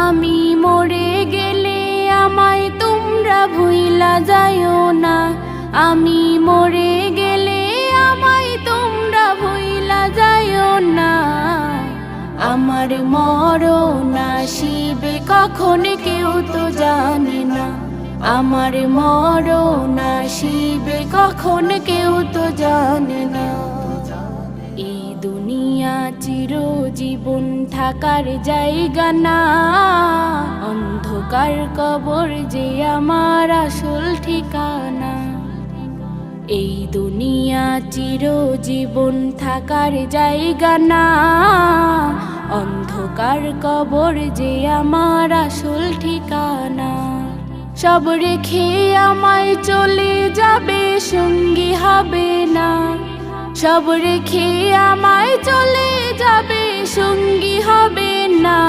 আমি মরে গেলে আমায় তোমরা ভুইলা যাইও না। আমি মরে গেলে আমায় তোমরা ভুইলা যাইও না। আমার মরণ আসিবে কখন কেউ তো জানে না। আমার মরণ আসিবে কখন কেউ তো জানে না। এই দুনিয়া চিরজীবন থাকার জায়গা না। অন্ধকার কবর যে আমার আসল ঠিকানা। এই দুনিয়া চিরজীবন থাকার জায়গা না। অন্ধকার কবর যে আমার আসল ঠিকানা। সব রেখে আমায় চলে যাবে সঙ্গী হবে না। সব রেখে আমায় চলে যাবে সঙ্গী হবে না।